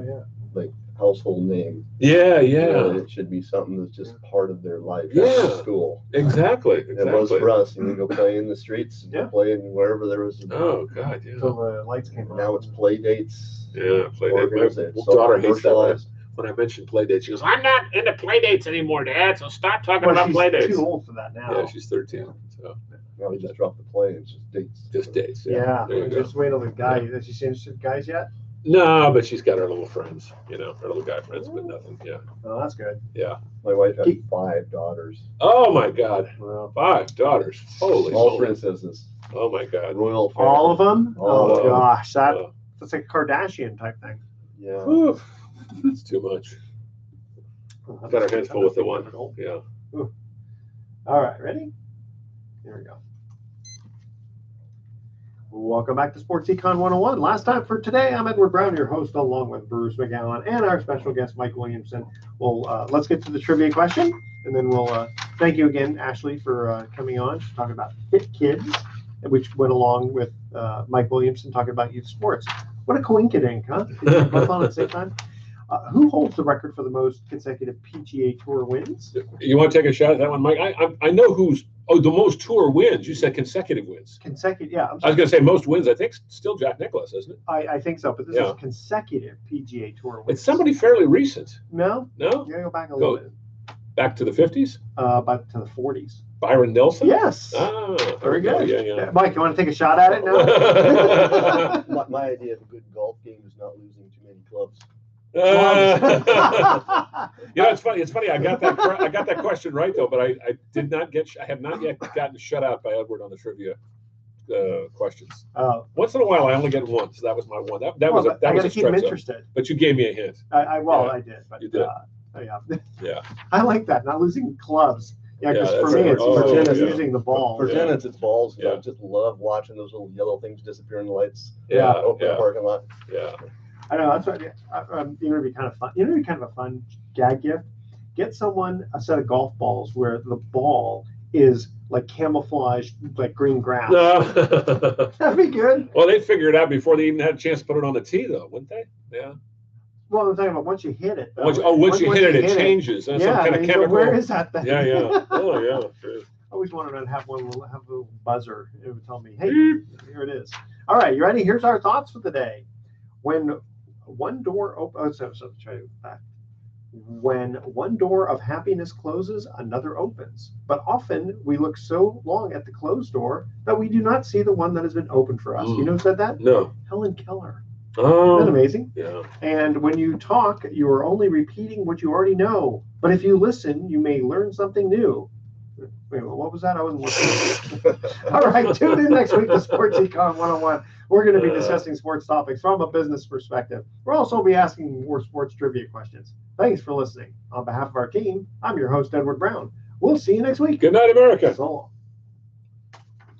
yeah. Like household name. Yeah. It should be something that's just part of their life. Yeah. School. Exactly. It was for us. And we go play in the streets. Yeah. Play in wherever there was. Oh God, yeah. Until the lights came on. Now it's play dates. Yeah, play dates. My So daughter hates that commercialized. when I mentioned play dates. She goes, "I'm not into play dates anymore, Dad. So stop talking Well, about she's play dates." too old for that now. Yeah, she's 13. So Now we just drop the play. It's just dates. just dates. Yeah, There you go. just wait till the guy. Has she seen interested guys yet? No, but she's got her little friends. Her little guy friends, but nothing. Yeah. Oh, that's good. Yeah. My wife had Keep- 5 daughters. Oh my God. Well, 5 daughters. Holy All moly. princesses. Oh my God. Royal family. all of them? All Oh of them. gosh, Uh, that's like a Kardashian type thing. Yeah. whew, it's too much. Got our hands full with the one. Yeah. All right, ready? Here we go. Welcome back to Sports Econ 101. Last time for today, I'm Edward Brown, your host, along with Bruce McGowan and our special guest, Mike Williamson. Well, let's get to the trivia question, and then we'll thank you again, Ashley, for coming on, talking about Fit Kids, which went along with Mike Williamson talking about youth sports. What a coincidence, huh? Both on at the same time. Who holds the record for the most consecutive PGA Tour wins? You want to take a shot at that one, Mike? I know who's the most tour wins. You said consecutive wins. Consecutive, yeah. I was going to say most wins. I think still Jack Nicklaus, isn't it? I think so, but this is consecutive PGA Tour wins. It's somebody fairly recent. No? No? You gotta go back a little bit. Back to the 50s? Back to the 40s. Byron Nelson? Yes. Ah, Very there we good. go. Yeah. Mike, you want to take a shot at it now? My idea of a good golf game is not losing too many clubs. It's funny. It's funny. I got that question right though, but I have not yet gotten shut out by Edward on the trivia questions. Once in a while, I only get one, so that was my one. That was a keep him stretch zone. interested. But you gave me a hint. I did. But, You did. Yeah. Yeah. I like that. Not losing clubs. Yeah, because Yeah, for that's me, right. it's Oh, for tennis yeah. using the ball. For Yeah. tennis, it's balls. Yeah. I just love watching those little yellow things disappear in the lights. Yeah. Open the parking lot. Yeah. I know that's what you know. It'd be kind of fun. You know, it'd be kind of a fun gag gift. Get someone a set of golf balls where the ball is like camouflaged, like green grass. That'd be good. Well, they'd figure it out before they even had a chance to put it on the tee, though, wouldn't they? Yeah. Well, I'm talking about once you hit it. Once you hit it, it changes. That's some kind of chemical. Where is that thing? Yeah. Oh, yeah. Sure. I always wanted to have a little buzzer. It would tell me, hey, here it is. All right, you ready? Here's our thoughts for the day. When one door opens, try back. When one door of happiness closes, another opens. But often we look so long at the closed door that we do not see the one that has been opened for us. You know who said that? No. Helen Keller. Oh. Isn't that amazing? Yeah. And when you talk, you are only repeating what you already know. But if you listen, you may learn something new. Wait, what was that? I wasn't listening. All right, tune in next week to Sports Econ 101. We're going to be discussing sports topics from a business perspective. We'll also be asking more sports trivia questions. Thanks for listening. On behalf of our team, I'm your host, Edward Brown. We'll see you next week. Good night, America. So long.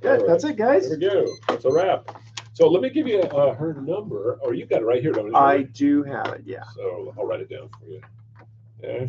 Good. Right. That's it, guys. There we go. That's a wrap. So let me give you her number. Or you got it right here, don't you? I do have it, yeah. So I'll write it down for you. Yeah.